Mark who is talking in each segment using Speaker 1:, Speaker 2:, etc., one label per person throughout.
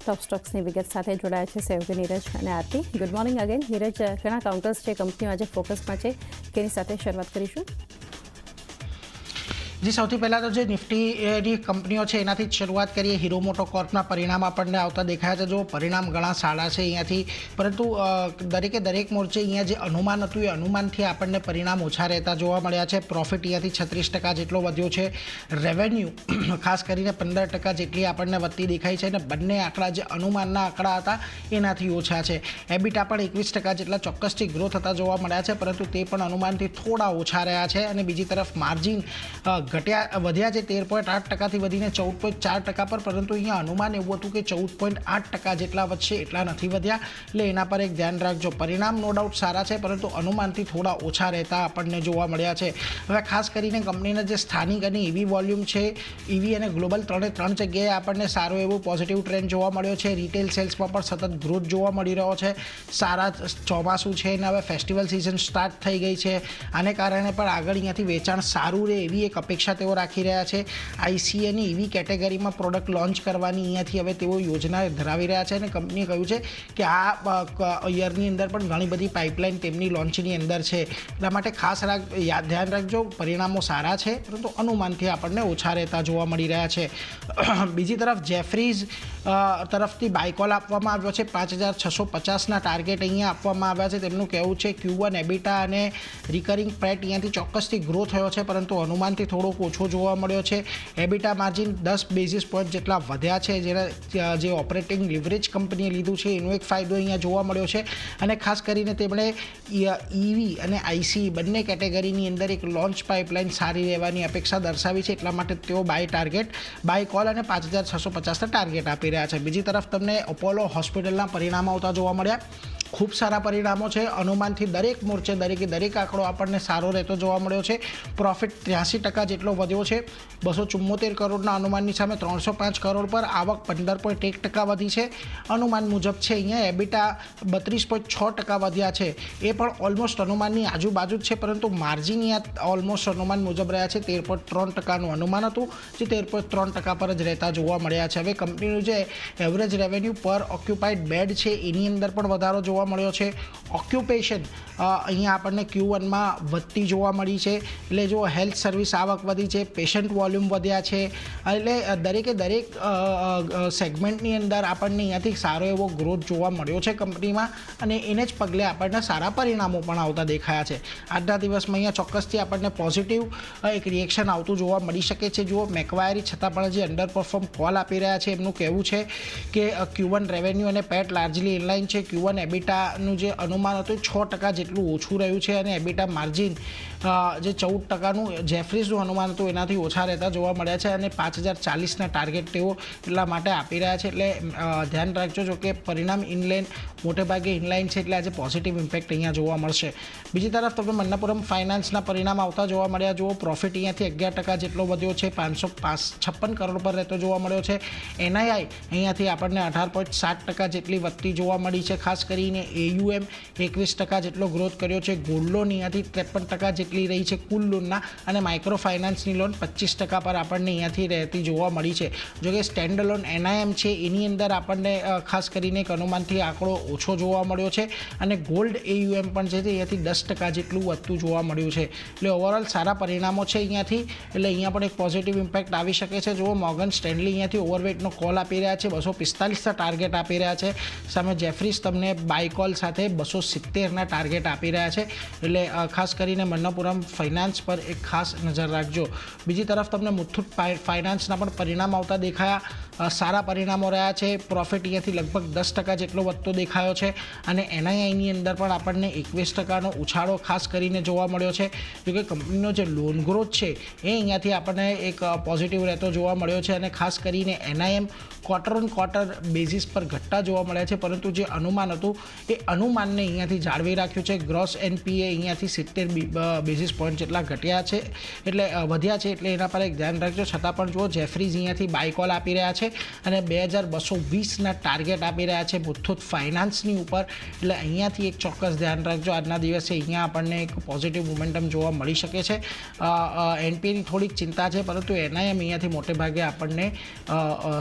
Speaker 1: Top stocks ની વિગત સાથે જોડાયા છે સહયોગી નીરજ અને Aarti. Good morning again. Neeraj, ઘણા કાઉન્ટર્સ છે કંપનીમાં આજે ફોકસમાં છે, કેની સાથે શરૂઆત કરીશું?
Speaker 2: जी સૌથી પહેલાં તો જે નિફ્ટીની કંપનીઓ છે એનાથી જ શરૂઆત કરીએ. હીરો મોટોકોર્પના પરિણામ આપણને આવતા દેખાયા છે. જો પરિણામ ઘણા સારા છે અહીંયાથી, પરંતુ દરેક મોરચે અહીંયા જે અનુમાન હતું એ અનુમાનથી આપણને પરિણામ ઓછા રહેતા જોવા મળ્યા છે. પ્રોફિટ અહીંયાથી 36% જેટલો વધ્યો છે. રેવન્યુ ખાસ કરીને 15% જેટલી આપણને વધતી દેખાઈ છે અને બંને આંકડા જે અનુમાનના આંકડા હતા એનાથી ઓછા છે. એબિટા પણ 21% જેટલા ચોક્કસથી ગ્રો થતા જોવા મળ્યા છે, પરંતુ તે પણ અનુમાનથી થોડા ઓછા રહ્યા છે. અને બીજી તરફ માર્જિન વધ્યા છે 13.8%થી વધીને 14.4% પર, પરંતુ અહીંયા અનુમાન એવું હતું કે 14.8% જેટલા વધશે, એટલા નથી વધ્યા. એટલે એના પર એક ધ્યાન રાખજો. પરિણામ નો ડાઉટ સારા છે, પરંતુ અનુમાનથી થોડા ઓછા રહેતા આપણને જોવા મળ્યા છે. હવે ખાસ કરીને કંપનીના જે સ્થાનિક અને ઈવી વોલ્યુમ છે, ઈવી અને ગ્લોબલ ત્રણ જગ્યાએ આપણને સારો એવો પોઝિટિવ ટ્રેન્ડ જોવા મળ્યો છે. રિટેલ સેલ્સમાં પણ સતત ગ્રોથ જોવા મળી રહ્યો છે. સારા ચોમાસું છે અને હવે ફેસ્ટિવલ સિઝન સ્ટાર્ટ થઈ ગઈ છે. આને કારણે પણ આગળ અહીંયાથી વેચાણ સારું રહે એવી એક અપેક્ષા તેઓ રાખી રહ્યા છે. આઈસી અને ઈવી કેટેગરીમાં પ્રોડક્ટ લોન્ચ કરવાની અહીંયાથી હવે તેઓ યોજના ધરાવી રહ્યા છે અને કંપનીએ કહ્યું છે કે આ યરની અંદર પણ ઘણી બધી પાઇપલાઇન તેમની લોન્ચની અંદર છે. એટલા માટે ખાસ ધ્યાન રાખજો. પરિણામો સારા છે, પરંતુ અનુમાનથી આપણને ઓછા રહેતા જોવા મળી રહ્યા છે. બીજી તરફ જેફરીઝ તરફથી બાયકોલ આપવામાં આવ્યો છે. 5650ના ટાર્ગેટ અહીંયા આપવામાં આવ્યા છે. તેમનું કહેવું છે Q1 એબિટા અને રિકરિંગ પેટ અહીંયાથી ચોક્કસથી ગ્રો થયો છે, પરંતુ અનુમાનથી થોડોક ઓછો જોવા મળ્યો છે. એબિટા માર્જિન 10 બેઝિસ પોઈન્ટ જેટલા વધ્યા છે, જે ઓપરેટિંગ લિવરેજ કંપનીએ લીધું છે એનો એક ફાયદો અહીંયા જોવા મળ્યો છે. અને ખાસ કરીને તેમણે ઈવી અને આઈસી બંને કેટેગરીની અંદર એક લોન્ચ પાઇપલાઇન સારી રહેવાની અપેક્ષા દર્શાવી છે. એટલા માટે તેઓ બાય કોલ અને 5650ના ટાર્ગેટ આપી રહ્યા છે. બીજી તરફ તમને અપોલો હોસ્પિટલના પરિણામો આવતા જોવા મળ્યા. ખૂબ સારા પરિણામો છે. અનુમાનથી દરેક મોરચે દરેક આંકડો આપણને સારો રહેતો જોવા મળ્યો છે. પ્રોફિટ 83% જેટલો વધ્યો છે. 274 કરોડના અનુમાનની સામે 305 કરોડ પર. આવક 15.1% વધી છે. અનુમાન મુજબ છે. અહીંયા એબિટા 32.6% વધ્યા છે. એ પણ ઓલમોસ્ટ અનુમાનની આજુબાજુ જ છે, પરંતુ માર્જિન અહીંયા ઓલમોસ્ટ અનુમાન મુજબ રહ્યા છે. 13.3%નું અનુમાન હતું, જે 13.3% પર જ રહેતા જોવા મળ્યા છે. હવે કંપનીનું જે એવરેજ રેવન્યુ પર ઓક્યુપાઇડ બેડ છે એની અંદર પણ વધારો જોવા મળ્યો છે. ઓક્યુપેશન અહીંયા આપણને Q1માં વધતી જોવા મળી છે. એટલે જો હેલ્થ સર્વિસ આવક વધી છે, પેશન્ટ વોલ્યુમ વધ્યા છે. એટલે દરેક સેગમેન્ટની અંદર આપણને અહીંયાથી સારો એવો ગ્રોથ જોવા મળ્યો છે કંપનીમાં, અને એને જ પગલે આપણને સારા પરિણામો પણ આવતા દેખાયા છે. આજના દિવસમાં અહીંયા ચોક્કસથી આપણને પોઝિટિવ એક રિએક્શન આવતું જોવા મળી શકે છે. જુઓ, મેકવાયરી છતાં પણ જે અંડર પરફોર્મ કોલ આપી રહ્યા છે, એમનું કહેવું છે કે Q1 રેવન્યુ અને પેટ લાર્જલી ઇનલાઇન છે. Q1 એબિટાનું જે અનુમાન હતું 6% જેટલું ઓછું રહ્યું છે, અને એબિટા માર્જિન જે 14%નું જેફરીઝનું અનુમાન હતું એનાથી ઓછા રહેતા જોવા મળ્યા છે. અને 5040ના ટાર્ગેટ તેઓ એટલા માટે આપી રહ્યા છે. એટલે ધ્યાન રાખજો. જો કે પરિણામ ઇનલાઇન મોટેભાગે ઇનલાઇન છે, એટલે આજે પોઝિટિવ ઇમ્પેક્ટ અહીંયા જોવા મળશે. બીજી તરફ તમને મન્નપુરમ ફાઇનાન્સના પરિણામ આવતા જોવા મળ્યા. જુઓ, પ્રોફિટ અહીંયાથી 11% જેટલો વધ્યો છે. 556 કરોડ પર રહેતો જોવા મળ્યો છે. એનઆઈઆઈ અહીંયાથી આપણને 18.7% જેટલી વધતી જોવા મળી છે. ખાસ કરીને AUM 21% જેટલો ગ્રોથ કર્યો છે. ગોલ્ડ લોન અહીંયાથી 53% જેટલી રહી છે કુલ લોનના, અને માઇક્રો ફાઇનાન્સની લોન 25% પર આપણને અહીંયાથી રહેતી જોવા મળી છે. જોકે સ્ટેન્ડ લોન NIM છે એની અંદર આપણને ખાસ કરીને એક અનુમાનથી આંકડો ઓછો જોવા મળ્યો છે. અને ગોલ્ડ AUM પણ છે તે અહીંયાથી 10% જેટલું વધતું જોવા મળ્યું છે. એટલે ઓવરઓલ સારા પરિણામો છે અહીંયાથી. એટલે અહીંયા પણ એક પોઝિટિવ ઇમ્પેક્ટ આવી શકે છે. જુઓ, મોર્ગન સ્ટેનલી અહીંયાથી ઓવરવેટનો કોલ આપી રહ્યા છે. 245ના ટાર્ગેટ આપી રહ્યા છે. સામે જેફરીઝ તમને બાયકોલ સાથે 270ના ટાર્ગેટ આપી રહ્યા છે. એટલે ખાસ કરીને મન્નપુરમ ફાઇનાન્સ પર એક ખાસ નજર રાખજો. બીજી તરફ તમને મુથુટ ફાઇનાન્સના પણ પરિણામ આવતા દેખાયા. સારા પરિણામો રહ્યા છે. પ્રોફિટ અહીંયાથી લગભગ 10% જેટલો વધતો દેખાયો છે. અને NIIની અંદર પણ આપણને 21%નો ઉછાળો ખાસ કરીને જોવા મળ્યો છે. જોકે કંપનીનો જે લોન ગ્રોથ છે એ અહીંયાથી આપણને એક પોઝિટિવ રહેતો જોવા મળ્યો છે. અને ખાસ કરીને NIM quarter on quarter basis પર ઘટતા જોવા મળ્યા છે, પરંતુ જે અનુમાન હતું એ અનુમાનને અહીંયાથી જાળવી રાખ્યું છે. ગ્રોસ એનપીએ અહીંયાથી 70 બેઝિસ પોઈન્ટ જેટલા ઘટ્યા છે, એટલે વધ્યા છે, એટલે એના પર એક ધ્યાન રાખજો. છતાં પણ જુઓ, જેફરીઝ અહીંયાથી બાય કોલ આપી રહ્યા છે અને 2220ના ટાર્ગેટ આપી રહ્યા છે મુથુટ ફાઇનાન્સની ઉપર, એટલે અહીંયાથી એક ચોક્કસ ધ્યાન રાખજો. આજના દિવસે અહીંયા આપણને એક પોઝિટિવ મોમેન્ટમ જોવા મળી શકે છે. એનપીએની થોડીક ચિંતા છે, પરંતુ એનઆઈએમ અહીંયાથી મોટે ભાગે આપણને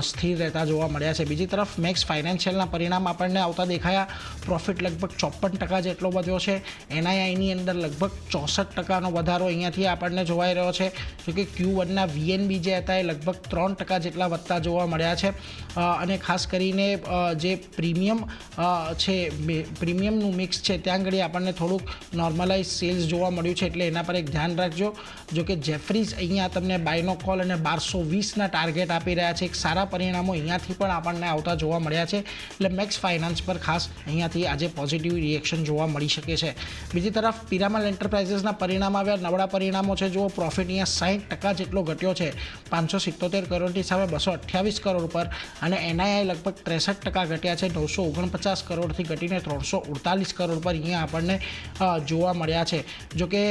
Speaker 2: સ્થિર રહેતા જોવા મળ્યા છે. બીજી તરફ મેક્સ ફાઇનાન્શિયલના પરિણામ આપણને આવતા દેખાયા. પ્રોફિટ લગભગ 54% જેટલો વધ્યો છે. એનઆઈઆઈની અંદર લગભગ 64% વધારો અહીંયાથી આપણને જોવાઈ રહ્યો છે. જોકે Q1ના વીએનબી જે હતા એ લગભગ 3% જેટલા વધતા જોવા મળ્યા છે. અને ખાસ કરીને જે પ્રીમિયમ છે, પ્રીમિયમનું મિક્સ છે, ત્યાં આગળ આપણને થોડુંક નોર્મલાઇઝ સેલ્સ જોવા મળ્યું છે, એટલે એના પર એક ધ્યાન રાખજો. જોકે જેફરીઝ અહીંયા તમને બાયનો કોલ અને 1220ના ટાર્ગેટ આપી રહ્યા છે. એક સારા પરિણામો અહીંયાથી પણ આપણને આવતા જોવા મળ્યા છે, એટલે મેક્સ ફાઇનાન્સ પર ખાસ અહીંયાથી આજે પોઝિટિવ રિએક્શન જોવા મળી શકે છે. બીજી તરફ પિરામલ એન્ટરપ્રાઇઝીસના પરિણામ આવ્યા. નબળા પરિણામો છે. જુઓ, પ્રોફિટ અહીંયા 60% જેટલો ઘટ્યો છે, 577 કરોડની સામે 228 કરોડ પર, અને એનઆઈઆઈ લગભગ 63% ઘટ્યા છે, 949 કરોડથી ઘટીને 348 કરોડ પર અહીંયા આપણને જોવા મળ્યા છે. જોકે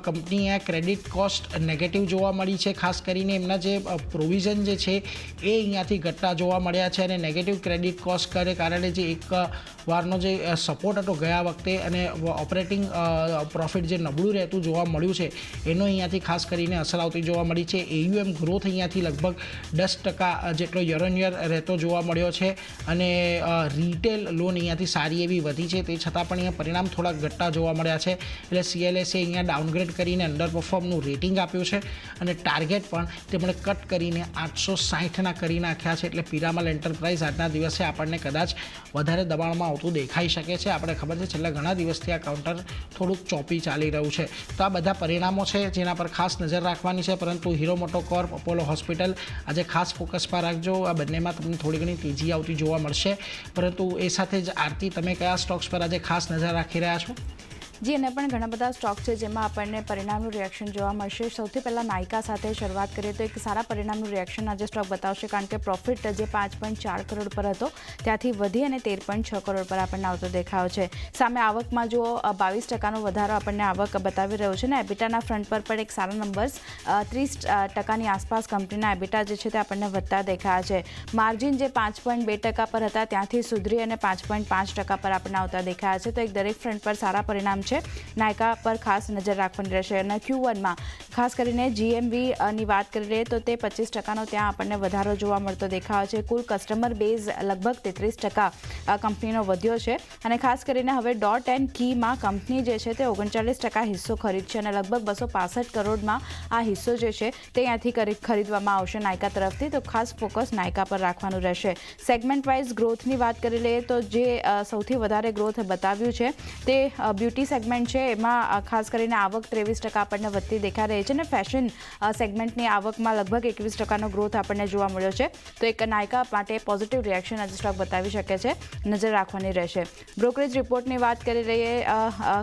Speaker 2: કંપની અહીંયા ક્રેડિટ કોસ્ટ નેગેટિવ જોવા મળી છે. ખાસ કરીને એમના જે પ્રોવિઝન જે છે એ અહીંયાથી ઘટતા જોવા મળ્યા છે, અને નેગેટિવ ક્રેડિટ કોસ્ટ કરે કારણે જે એક વારનો જે સપોર્ટ હતો ગયા વખતે અને ઓપરેટિંગ પ્રોફિટ જે નબળું રહેતું જોવા મળ્યું છે, એનો અહીંયાથી ખાસ કરીને અસર આવતી જોવા મળી છે. એયુએમ ગ્રોથ અહીંયાથી લગભગ 10% જેટલો યર ઓન યર રહેતો જોવા મળ્યો છે, અને રિટેલ લોન અહીંયાથી સારી એવી વધી છે. તે છતાં પણ અહીંયા પરિણામ થોડાક ઘટતા જોવા મળ્યા છે, એટલે CLSA અહીંયા ડાઉનગ્રેડ કરીને અંડર પરફોર્મનું રેટિંગ આપ્યું છે, અને ટાર્ગેટ પણ તેમણે કટ કરીને 860ના કરી નાખ્યા છે. એટલે પિરામલ એન્ટરપ્રાઇઝ આજના દિવસે આપણને કદાચ વધારે દબાણમાં આવતું દેખાઈ શકે છે. આપણે ખબર છે છેલ્લા ઘણા દિવસથી આ કાઉન્ટર થોડુંક ચોપી ચાલી રહ્યું છે. તો આ બધા પરિણામો છે જેના પર ખાસ નજર રાખવાની છે. પરંતુ હીરો મોટોકોર્પ, અપોલો હોસ્પિટલ આજે ખાસ ફોકસ પર રાખજો. આ બંનેમાં તમને થોડી ઘણી તેજી આવતી જોવા મળશે. પરંતુ એ સાથે જ આરતી, તમે કયા સ્ટોક્સ પર આજે ખાસ નજર રાખી રહ્યા છો?
Speaker 3: જી, અને પણ ઘણા બધા સ્ટોક છે જેમાં આપણને પરિણામનું રિએક્શન જોવા મળશે. સૌથી પહેલાં નાયકા સાથે શરૂઆત કરીએ તો એક સારા પરિણામનું રિએક્શન આજે સ્ટોક બતાવશે, કારણ કે પ્રોફિટ જે 5.4 કરોડ પર હતો ત્યાંથી વધી અને 13.6 કરોડ પર આપણને આવતો દેખાયો છે. સામે આવકમાં જો 22%નો વધારો આપણને આવક બતાવી રહ્યો છે, ને એબિટાના ફ્રન્ટ પર પણ એક સારા નંબર્સ 30%ની આસપાસ કંપનીના એબિટા જે છે તે આપણને વધતા દેખાયા છે. માર્જિન જે 5.2% પર હતા ત્યાંથી સુધરી અને 5.5% પર આપણને આવતા દેખાયા છે. તો એક દરેક ફ્રન્ટ પર સારા પરિણામ છે. નાયકા પર ખાસ નજર રાખવાની રહેશે. અને Q1માં ખાસ કરીને GMVની વાત કરી લઈએ તો તે 25%નો ત્યાં આપણને વધારો જોવા મળતો દેખાયો છે. કુલ કસ્ટમર બેઝ લગભગ 33% કંપનીનો વધ્યો છે, અને ખાસ કરીને હવે ડોટ એન્ડ કીમાં કંપની જે છે તે 39% હિસ્સો ખરીદશે, અને લગભગ 265 કરોડમાં આ હિસ્સો જે છે તે અહીંયાથી ખરીદવામાં આવશે નાયકા તરફથી. તો ખાસ ફોકસ નાયકા પર રાખવાનું રહેશે. સેગમેન્ટ વાઇઝ ગ્રોથની વાત કરી લઈએ તો જે સૌથી વધારે ગ્રોથ બતાવ્યું છે તે બ્યુટી સેગમેન્ટ છે. એમાં ખાસ કરીને આવક 23% આપણને વધતી દેખાઈ રહી છે, અને ફેશન સેગમેન્ટની આવકમાં લગભગ 21%નો ગ્રોથ આપણને જોવા મળ્યો છે. તો એક નાયકા માટે પોઝિટિવ રિએક્શન આજે સ્ટોક બતાવી શકે છે, નજર રાખવાની રહેશે. બ્રોકરેજ રિપોર્ટની વાત કરી લઈએ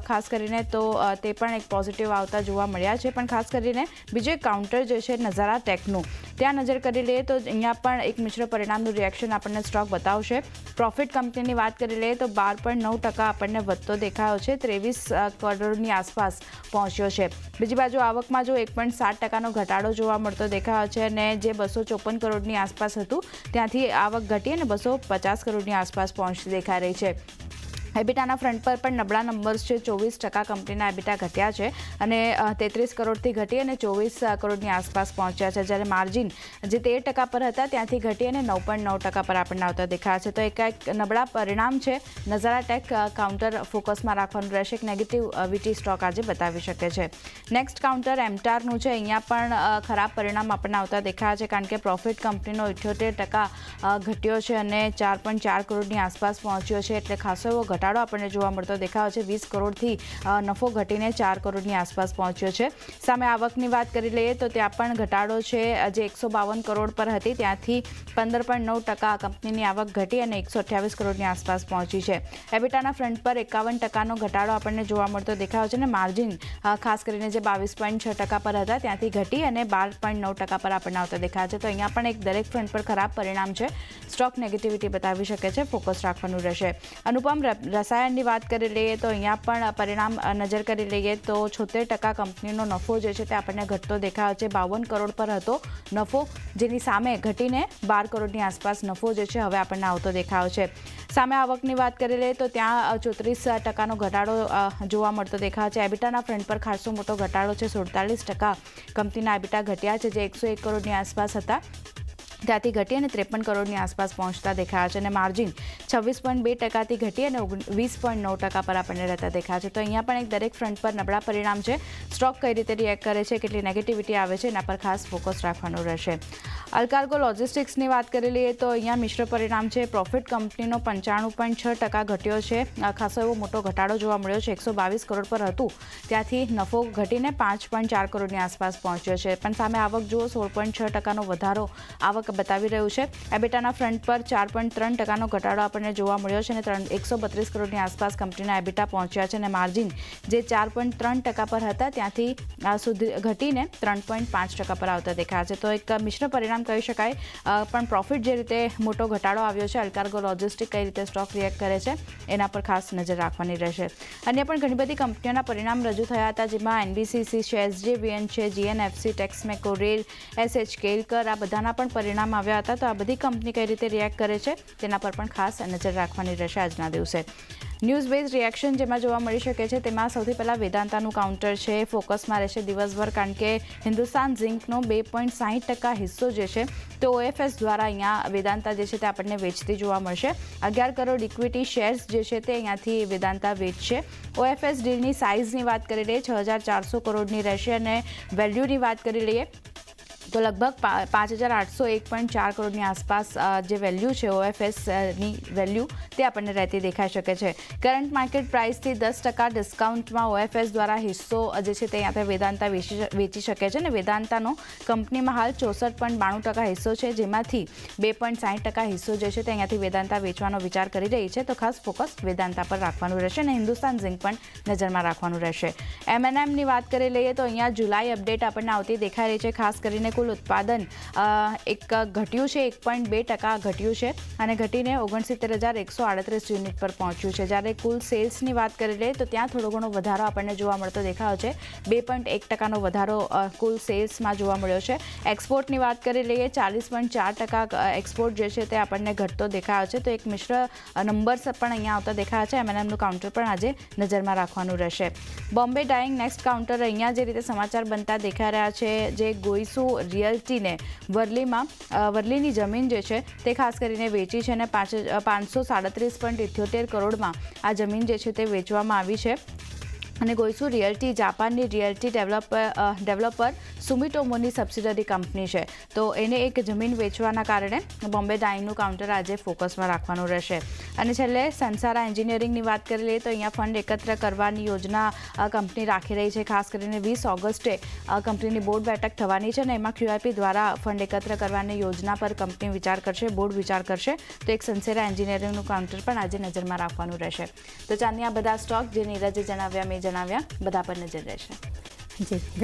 Speaker 3: ખાસ કરીને તો તે પણ એક પોઝિટિવ આવતા જોવા મળ્યા છે. પણ ખાસ કરીને બીજું એક કાઉન્ટર જે છે નઝારા ટેકનું, ત્યાં નજર કરી લઈએ તો અહીંયા પણ એક મિશ્ર પરિણામનું રિએક્શન આપણને સ્ટોક બતાવશે. પ્રોફિટ કંપનીની વાત કરી લઈએ તો 12.9% આપણને વધતો દેખાયો છે, 23 કરોડની આસપાસ પહોંચ્યો છે. બીજી બાજુ આવકમાં જો 1.7%નો ઘટાડો જોવા મળતો દેખાયો છે, અને જે 254 કરોડની આસપાસ હતું ત્યાંથી આવક ઘટી અને 250 કરોડની આસપાસ પહોંચતી દેખાઈ રહી છે. એબિટાના ફ્રન્ટ પર પણ નબળા નંબર્સ છે. 24% કંપનીના એબિટા ઘટ્યા છે, અને 33 કરોડથી ઘટી અને 24 કરોડની આસપાસ પહોંચ્યા છે. જ્યારે માર્જિન જે 13% પર હતા ત્યાંથી ઘટી અને 9.9% પર આપણને આવતા દેખાયા છે. તો એક નબળા પરિણામ છે. નઝારા ટેક કાઉન્ટર ફોકસમાં રાખવાનું રહેશે. એક નેગેટિવ વીટી સ્ટોક આજે બતાવી શકે છે. નેક્સ્ટ કાઉન્ટર એમટારનું છે. અહીંયા પણ ખરાબ પરિણામ આપણને આવતા દેખાયા છે, કારણ કે પ્રોફિટ કંપનીનો 78% ઘટ્યો છે અને 4.4 કરોડની આસપાસ પહોંચ્યો છે. એટલે ખાસો એવો ઘટાડો આપણને જોવા મળતો દેખાયો છે. 20 કરોડથી નફો ઘટીને 4 કરોડની આસપાસ પહોંચ્યો છે. સામે આવકની વાત કરી લઈએ તો ત્યાં પણ ઘટાડો છે. જે 152 કરોડ પર હતી ત્યાંથી 15.9% કંપનીની આવક ઘટી અને 128 કરોડની આસપાસ પહોંચી છે. એબિટાના ફ્રન્ટ પર 51%નો ઘટાડો આપણને જોવા મળતો દેખાયો છે, અને માર્જિન ખાસ કરીને જે 22.6% પર હતા ત્યાંથી ઘટી અને 12.9% પર આપણને આવતા દેખાયા છે. તો અહીંયા પણ એક દરેક ફ્રન્ટ પર ખરાબ પરિણામ છે. સ્ટોક નેગેટિવિટી બતાવી શકે છે, ફોકસ રાખવાનું રહેશે. અનુપમ રસાયણની વાત કરી લઈએ તો અહીંયા પણ પરિણામ નજર કરી લઈએ તો 76% કંપનીનો નફો જે છે તે આપણને ઘટતો દેખાયો છે. 52 કરોડ પર હતો નફો, જેની સામે ઘટીને 12 કરોડની આસપાસ નફો જે છે હવે આપણને આવતો દેખાયો છે. સામે આવકની વાત કરી લઈએ તો ત્યાં 34% ઘટાડો જોવા મળતો દેખાયો છે. એબિટાના ફ્રન્ટ પર ખાસો મોટો ઘટાડો છે. 47% કંપનીના એબિટા ઘટ્યા છે, જે 101 કરોડની આસપાસ હતા ત્યાંથી ઘટી અને 53 કરોડની આસપાસ પહોંચતા દેખાયા છે. અને માર્જિન 26.2%થી ઘટી અને 20.9% પર આપણને રહેતા દેખાયા છે. તો અહીંયા પણ એક દરેક ફ્રન્ટ પર નબળા પરિણામ છે. સ્ટોક કઈ રીતે રિએક્ટ કરે છે, કેટલી નેગેટિવિટી આવે છે, એના પર ખાસ ફોકસ રાખવાનું રહેશે. અલકાર્ગો લોજિસ્ટિક્સની વાત કરી લઈએ તો અહીંયા મિશ્ર પરિણામ છે. પ્રોફિટ કંપનીનો 95.6% ઘટ્યો છે. ખાસો એવો મોટો ઘટાડો જોવા મળ્યો છે. 122 કરોડ પર હતું ત્યાંથી નફો ઘટીને 5.4 કરોડની આસપાસ પહોંચ્યો છે. પણ સામે આવક જુઓ 16.6%નો વધારો આવક બતાવી રહ્યું છે. એબિટાના ફ્રન્ટ પર 4.3%નો ઘટાડો આપણને જોવા મળ્યો છે અને 132 કરોડની આસપાસ કંપનીના એબિટા પહોંચ્યા છે. અને માર્જિન જે 4.3% પર હતા ત્યાંથી ઘટીને 3.5% પર આવતા દેખાયા છે. તો એક મિશ્ર પરિણામ કહી શકાય. પણ પ્રોફિટ જે રીતે મોટો ઘટાડો આવ્યો છે, અલકાર્ગો લોજિસ્ટિક કઈ રીતે સ્ટોક રિએક્ટ કરે છે એના પર ખાસ નજર રાખવાની રહેશે. અન્ય પણ ઘણી બધી કંપનીઓના પરિણામ રજૂ થયા હતા, જેમાં એનબીસીસી છે, એસજેવીએન છે, જીએનએફસી, ટેક્સમેકો, રેલ, એસએચ કેલકર, આ બધાના પણ પરિણામ આવ્યા હતા. તો આ બધી કંપની કઈ રીતે રિએક્ટ કરે છે તેના પર પણ ખાસ નજર રાખવાની રહેશે આજના દિવસે. ન્યૂઝ બેઝ રિએક્શન જેમાં જોવા મળી શકે છે તેમાં સૌથી પહેલાં વેદાંતાનું કાઉન્ટર છે, ફોકસમાં રહેશે દિવસભર, કારણ કે હિન્દુસ્તાન ઝિંકનો 2.60% હિસ્સો જે છે તે ઓએફએસ દ્વારા અહીંયા વેદાંતા જે છે તે આપણને વેચતી જોવા મળશે. 11 કરોડ ઇક્વિટી શેર્સ જે છે તે અહીંયાથી વેદાંતા વેચશે. ઓએફએસ ડીલની સાઇઝની વાત કરી લઈએ 6,400 કરોડની રહેશે અને વેલ્યુની વાત કરી લઈએ તો લગભગ 5,801.4 કરોડની આસપાસ જે વેલ્યુ છે ઓએફએસની વેલ્યુ તે આપણને રહેતી દેખાઈ શકે છે. કરંટ માર્કેટ પ્રાઇસથી 10% ડિસ્કાઉન્ટમાં ઓએફએસ દ્વારા હિસ્સો જે છે તે અહીંયાથી વેદાંતા વેચી શકે છે. અને વેદાંતાનો કંપનીમાં હાલ 64.92% હિસ્સો છે, જેમાંથી 2.60% હિસ્સો જે છે તે અહીંયાથી વેદાંતા વેચવાનો વિચાર કરી રહી છે. તો ખાસ ફોકસ વેદાંતા પર રાખવાનું રહેશે અને હિન્દુસ્તાન ઝિંક પણ નજરમાં રાખવાનું રહેશે. એમએનએમની વાત કરી લઈએ તો અહીંયા જુલાઈ અપડેટ આપણને આવતી દેખાઈ રહી છે. ખાસ કરીને કુલ ઉત્પાદન એક ઘટ્યું છે, 1.2% ઘટ્યું છે અને ઘટીને 69,138 યુનિટ પર પહોંચ્યું છે. જ્યારે કુલ સેલ્સની વાત કરી લઈએ તો ત્યાં થોડો ઘણો વધારો આપણને જોવા મળતો દેખાયો છે. 2.1%નો વધારો કુલ સેલ્સમાં જોવા મળ્યો છે. એક્સપોર્ટની વાત કરી લઈએ 40.4% એક્સપોર્ટ જે છે તે આપણને ઘટતો દેખાયો છે. તો એક મિશ્ર નંબર્સ પણ અહીંયા આવતા દેખાયા છે. એમએનએમનું કાઉન્ટર પણ આજે નજરમાં રાખવાનું રહેશે. બોમ્બે ડાઇંગ નેક્સ્ટ કાઉન્ટર અહીંયા જે રીતે સમાચાર બનતા દેખાઈ રહ્યા છે, જે ગોઈસુ રિયલ્ટીને વર્લીની જમીન જે છે તે ખાસ કરીને વેચી છે અને 537.78 કરોડમાં આ જમીન જે છે તે વેચવામાં આવી છે. અને ગોઈસુ રિયલ્ટી જાપાનની રિયલ્ટી ડેવલપર સુમિટોમોની સબસિડરી કંપની છે. તો એને એક જમીન વેચવાના કારણે બોમ્બે ડાઇંગનું કાઉન્ટર આજે ફોકસમાં રાખવાનું રહેશે. અને છેલ્લે સંસારા એન્જિનિયરિંગની વાત કરી લઈએ તો અહીંયા ફંડ એકત્ર કરવાની યોજના કંપની રાખી રહી છે. ખાસ કરીને 20 ઓગસ્ટે કંપનીની બોર્ડ બેઠક થવાની છે અને એમાં QIP દ્વારા ફંડ એકત્ર કરવાની યોજના પર કંપની વિચાર કરશે, બોર્ડ વિચાર કરશે. તો એક સંસારા એન્જિનિયરિંગનું કાઉન્ટર પણ આજે નજરમાં રાખવાનું રહેશે. તો ચાંદની આ બધા સ્ટોક જે નીરજે જણાવ્યા મેં જણાવ્યા બધા પર નજર રહેશે.
Speaker 1: જી.